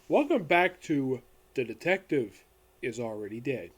Welcome back to The Detective is Already Dead.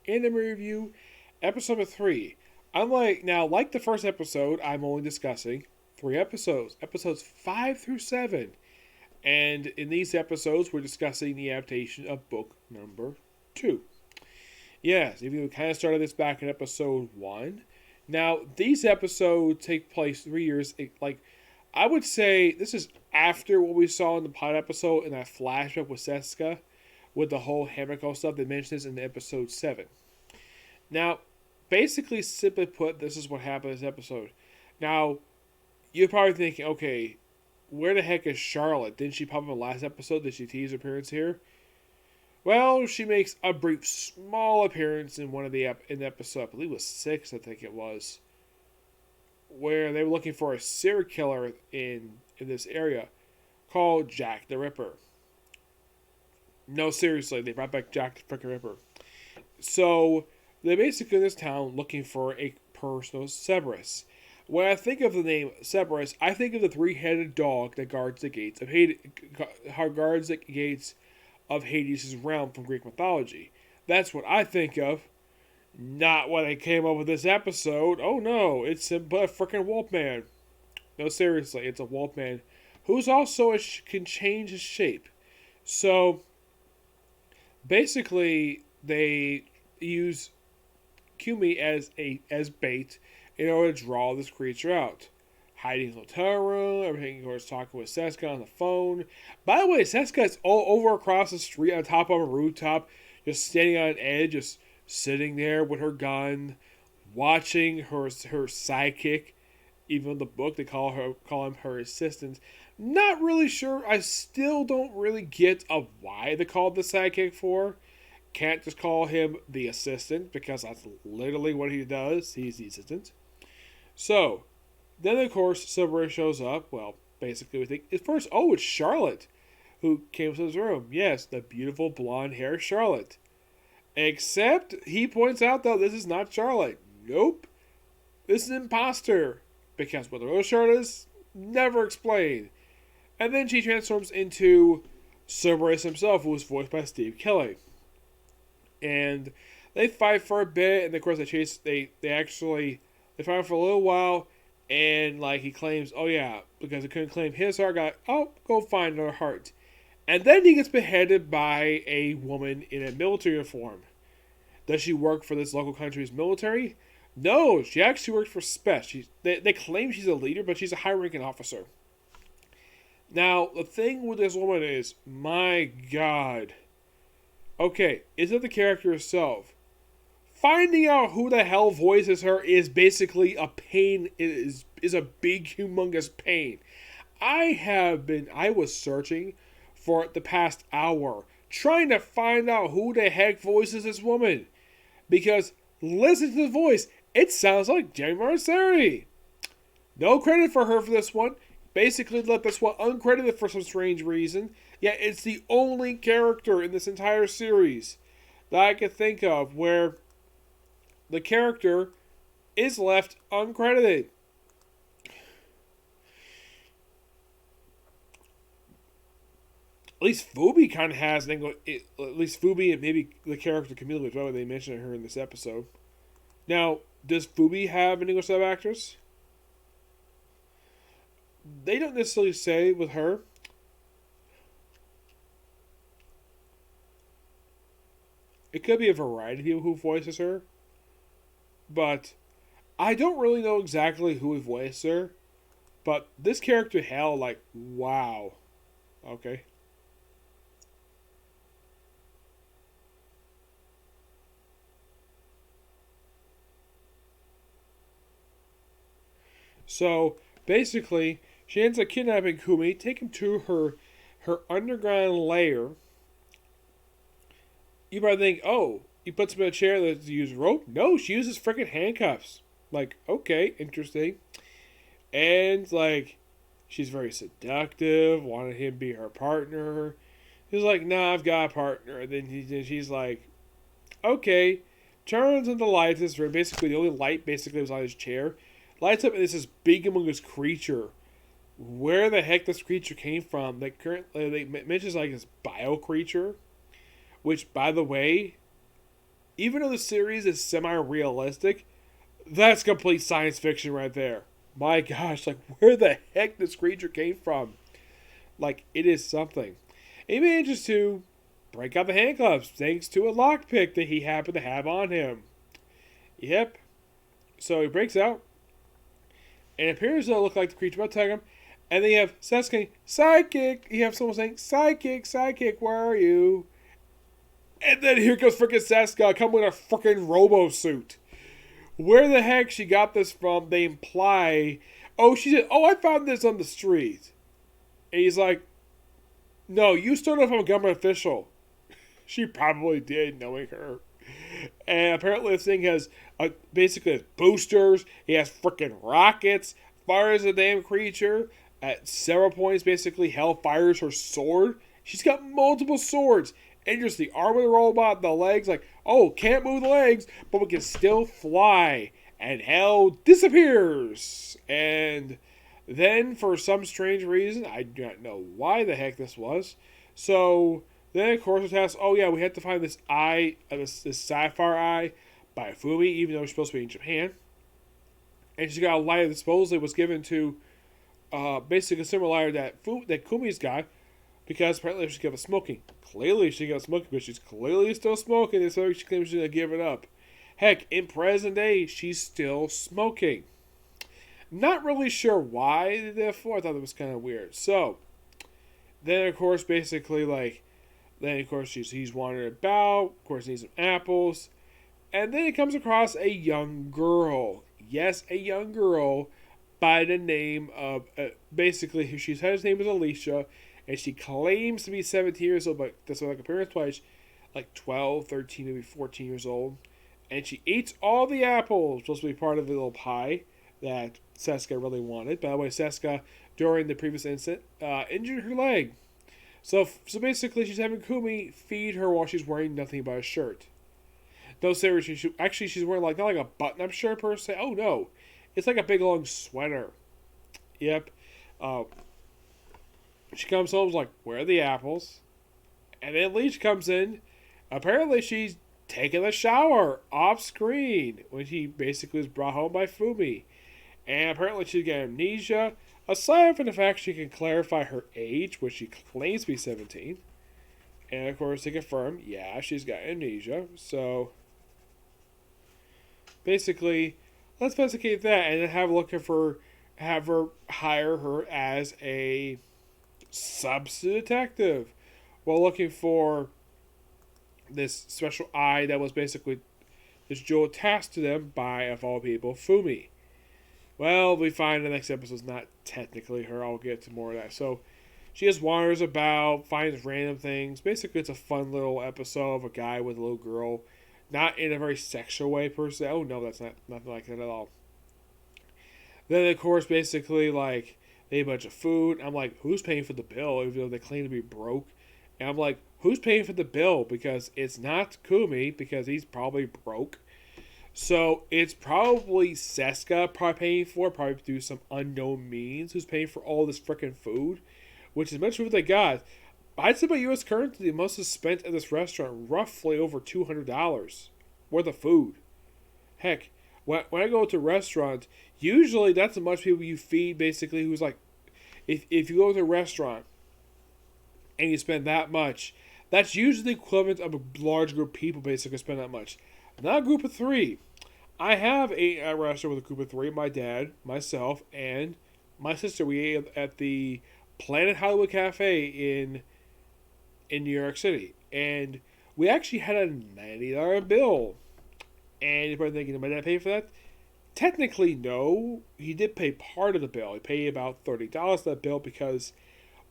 Anime review, episode number 3. Like the first episode, I'm only discussing 3 episodes, episodes 5 through 7. And in these episodes, we're discussing the adaptation of book number 2. Yes, even though we kind of started this back in episode 1. Now, these episodes take place 3 years, I would say this is after what we saw in the pilot episode in that flashback with Seska, with the whole Hamiko stuff. They mentioned this in episode 7. Now, basically, simply put, this is what happened in this episode. Now, you're probably thinking, okay, where the heck is Charlotte? Didn't she pop up in the last episode? Did she tease her appearance here? Well, she makes a brief, small appearance in one of in the episode. I believe it was 6. I think it was, where they were looking for a serial killer in this area called Jack the Ripper. No, seriously, they brought back Jack the freaking Ripper. So they're basically in this town looking for a personal Cerberus. When I think of the name Cerberus, I think of the three-headed dog that guards the gates of Hades' realm from Greek mythology. That's what I think of. Not what I came up with this episode. Oh no, it's a freaking Wolfman. No, seriously, it's a Wolfman who's also can change his shape. So basically, they use Kumi as bait in order to draw this creature out. Hiding in the hotel room, everything. Of course, talking with Seska on the phone. By the way, Seska is all over across the street on top of a rooftop, just standing on an edge, just sitting there with her gun, watching her sidekick. Even in the book, they call him her assistant. Not really sure. I still don't really get why they called the sidekick for. Can't just call him the assistant because that's literally what he does. He's the assistant. So, then of course Silver shows up. Well, basically we think at first, oh, it's Charlotte who came to his room. Yes, the beautiful blonde hair Charlotte. Except he points out though this is not Charlotte. Nope. This is an imposter. Because what the real Charlotte is, never explained. And then she transforms into Cerberus himself, who was voiced by Steve Kelly. And they fight for a bit, and of course they fight for a little while, and like he claims, oh yeah, because he couldn't claim his heart, go find another heart. And then he gets beheaded by a woman in a military uniform. Does she work for this local country's military? No, she actually works for Spec. They claim she's a leader, but she's a high-ranking officer. Now, the thing with this woman is, my God. Okay, is it the character herself? Finding out who the hell voices her is basically a pain. It is a big, humongous pain. I was searching for the past hour, trying to find out who the heck voices this woman. Because, listen to the voice. It sounds like Jenny Marceri. No credit for her for this one. Basically left this one uncredited for some strange reason. Yet it's the only character in this entire series that I could think of where the character is left uncredited. At least Fubi kind of has. At least Fubi and maybe the character Camila as well. They mentioned her in this episode. Now, does Fubi have an English sub actress? They don't necessarily say with her. It could be a variety of people who voices her. But I don't really know exactly who voiced her. But this character, hell, like, wow. Okay. So, basically, she ends up kidnapping Kumi, taking him to her underground lair. You might think, oh, he puts him in a chair that uses rope. No, she uses freaking handcuffs. Like, okay, interesting. And like, she's very seductive, wanted him to be her partner. He's like, nah, I've got a partner. And then she's like, okay. Turns on the lights. This basically the only light basically was on his chair. Lights up, and it's this big humongous creature where the heck this creature came from. They mentions like this bio creature, which, by the way, even though the series is semi-realistic, that's complete science fiction right there. My gosh, like where the heck this creature came from? Like it is something. He manages to break out the handcuffs thanks to a lockpick that he happened to have on him. Yep. So he breaks out, and it appears to look like the creature about to attack him. And then you have Seska, sidekick. You have someone saying, sidekick, sidekick, where are you? And then here comes freaking Seska coming in a freaking robo suit. Where the heck she got this from? They imply, oh, she said, oh, I found this on the street. And he's like, no, you still know if I'm a government official. She probably did, knowing her. And apparently this thing has basically boosters. He has freaking rockets. Fires a damn creature. At several points, basically, Hell fires her sword. She's got multiple swords. And just the arm of the robot, the legs, like, oh, can't move the legs, but we can still fly. And Hell disappears. And then, for some strange reason, I do not know why the heck this was. So, then, of course, it has, oh yeah, we had to find this eye, this sapphire eye by Fumi, even though she's supposed to be in Japan. And she got a lighter that supposedly was given to basically a similar lighter that Kumi's got, because apparently she gave up smoking. Clearly she got smoking, but she's clearly still smoking, and so she claims she's going to give it up. Heck, in present day, she's still smoking. Not really sure why, therefore, I thought it was kind of weird. So, then of course, basically, like, then of course he's wandering about, of course he needs some apples, and then he comes across a young girl. Yes, a young girl by the name of, basically, she said his name is Alicia, and she claims to be 17 years old, but that's like appearance twice, like 12, 13, maybe 14 years old. And she eats all the apples, supposed to be part of the little pie that Seska really wanted. By the way, Seska, during the previous incident, injured her leg. So basically, she's having Kumi feed her while she's wearing nothing but a shirt. No, seriously, she's wearing like not like a button-up shirt per se. Oh no, it's like a big long sweater. Yep. She comes home, like, where are the apples? And then Leech comes in. Apparently, she's taking a shower off screen when she basically was brought home by Fumi. And apparently, she's got amnesia. Aside from the fact she can clarify her age, which she claims to be 17. And of course, to confirm, yeah, she's got amnesia. So, basically, let's investigate that and then have her hire her as a substitute detective while looking for this special eye that was basically this jewel tasked to them by, of all people, Fumi. Well, we find the next episode is not technically her. I'll get to more of that. So she just wanders about, finds random things. Basically, it's a fun little episode of a guy with a little girl. Not in a very sexual way, per se. Oh, no, that's nothing like that at all. Then, of course, basically, like, they have a bunch of food. I'm like, who's paying for the bill? Even though they claim to be broke. And I'm like, who's paying for the bill? Because it's not Kumi, because he's probably broke. So it's probably Seska probably paying for it, probably through some unknown means, who's paying for all this freaking food, which is much food they got. I'd say by U.S. currency, they must have spent at this restaurant roughly over $200 worth of food. Heck, when I go to a restaurant, usually that's how much people you feed, basically, who's like, if you go to a restaurant and you spend that much, that's usually the equivalent of a large group of people basically spend that much. Not a group of three. I have ate at a restaurant with a group of three, my dad, myself, and my sister. We ate at the Planet Hollywood Cafe in New York City. And we actually had a $90 bill. And you're probably thinking, did my dad pay for that? Technically, no. He did pay part of the bill. He paid about $30 for that bill because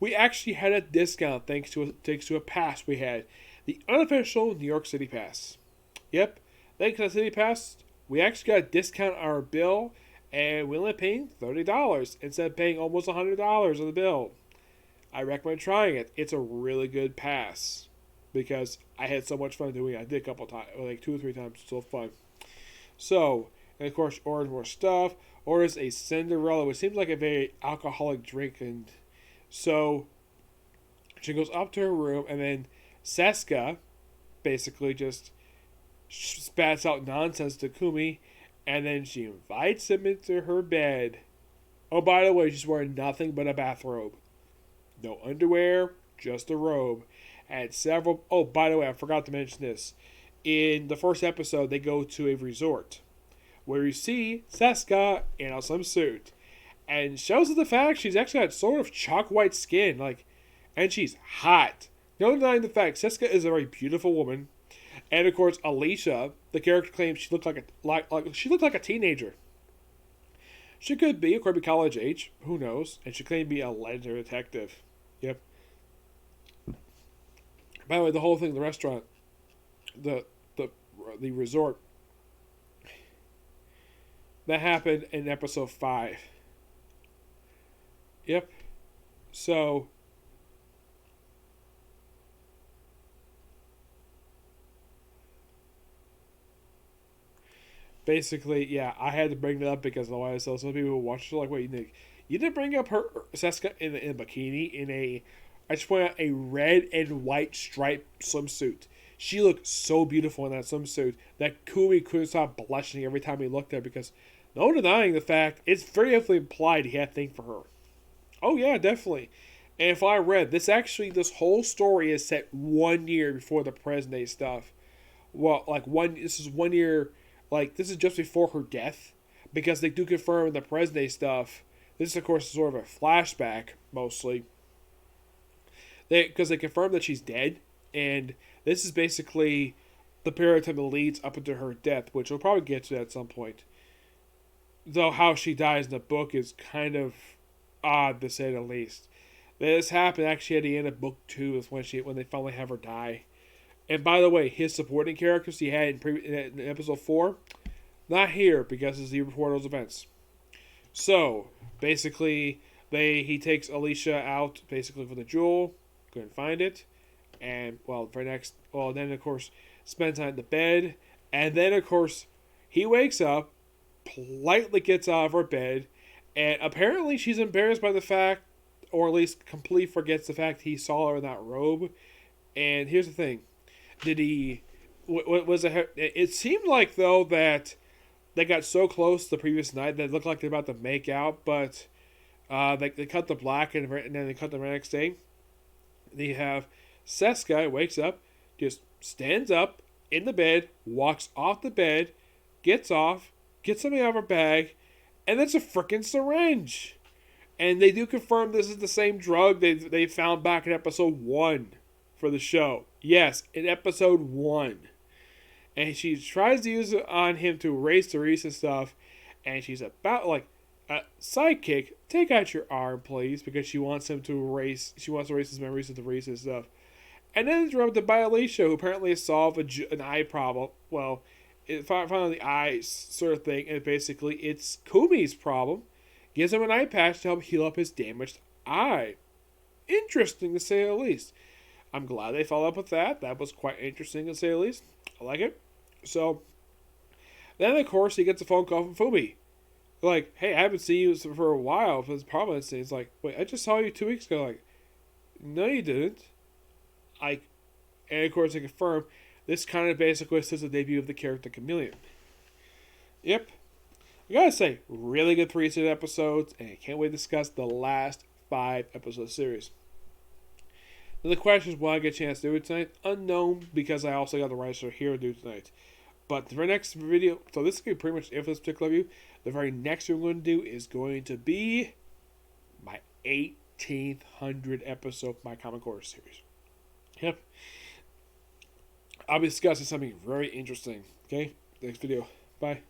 we actually had a discount thanks to a pass we had. The unofficial New York City pass. Yep. Thanks to the City Pass, we actually got a discount on our bill, and we only paying $30 instead of paying almost $100 on the bill. I recommend trying it. It's a really good pass because I had so much fun doing it. I did a couple times, like 2 or 3 times. It's so fun. So, And of course, orders more stuff. Orders a Cinderella, which seems like a very alcoholic drink. And so she goes up to her room, and then Seska basically just spats out nonsense to Kumi, and then she invites him into her bed. Oh, by the way, she's wearing nothing but a bathrobe. No underwear, just a robe. And several. Oh, by the way, I forgot to mention this. In the first episode, they go to a resort where you see Seska in a swimsuit, and shows the fact she's actually got sort of chalk white skin, and she's hot. No denying the fact Seska is a very beautiful woman, and of course Alicia, the character claims she looked like a teenager. She could be, according to college age, who knows? And she claimed to be a legendary detective. Yep. By the way, the whole thing, the restaurant, the resort, that happened in episode 5. Yep. So basically, yeah, I had to bring that up because otherwise, some people who watch it are like, wait, Nick, you didn't bring up her Seska in a bikini in a, I just point out, a red and white striped swimsuit. She looked so beautiful in that swimsuit that Kumi couldn't stop blushing every time he looked at her because no denying the fact, it's very heavily implied he had a thing for her. Oh yeah, definitely. And if I read this whole story is set 1 year before the present day stuff. Well, this is 1 year, this is just before her death, because they do confirm in the present day stuff. This, of course, is sort of a flashback mostly. Because they confirm that she's dead, and this is basically the period of time that leads up into her death, which we'll probably get to at some point. Though how she dies in the book is kind of odd, to say the least. This happened actually at the end of book 2 is when they finally have her die. And by the way, his supporting characters he had in episode 4, not here because it's the year before those events. So basically, he takes Alicia out basically for the jewel, couldn't find it, and then of course spends time in the bed, and then of course he wakes up, politely gets out of her bed, and apparently she's embarrassed by the fact, or at least completely forgets the fact he saw her in that robe. And here's the thing. Did he... was it... It seemed like, though, that they got so close the previous night that it looked like they're about to make out, but they cut the black and then they cut the next day. They have Seska wakes up, just stands up in the bed, walks off the bed, gets off, gets something out of her bag, and it's a freaking syringe. And they do confirm this is the same drug they found back in episode 1 for the show. Yes, in episode 1. And she tries to use it on him to erase the recent stuff. And she's about sidekick, take out your arm, please, because she wants him to erase. She wants to erase his memories of the recent stuff. And then it's interrupted by Alicia, who apparently has solved an eye problem. Well, it found the eye sort of thing, and basically it's Kumi's problem. Gives him an eye patch to help heal up his damaged eye. Interesting, to say the least. I'm glad they followed up with that. That was quite interesting, to say the least. I like it. So, then of course he gets a phone call from Fumi. Like, hey, I haven't seen you for a while. For this problem, it's like, wait, I just saw you 2 weeks ago. Like, no, you didn't. And of course they confirm this kind of basically says the debut of the character Chameleon. Yep. I gotta say, really good 3 season episodes, and I can't wait to discuss the last 5 episodes of the series. Now the question is, will I get a chance to do it tonight? Unknown, because I also got the writer here to do tonight. But the very next video, so this is going to be pretty much it for this particular review. The very next one we're going to do is going to be my 1800 episode of my Comic Horror series. Yep. I'll be discussing something very interesting. Okay? Next video. Bye.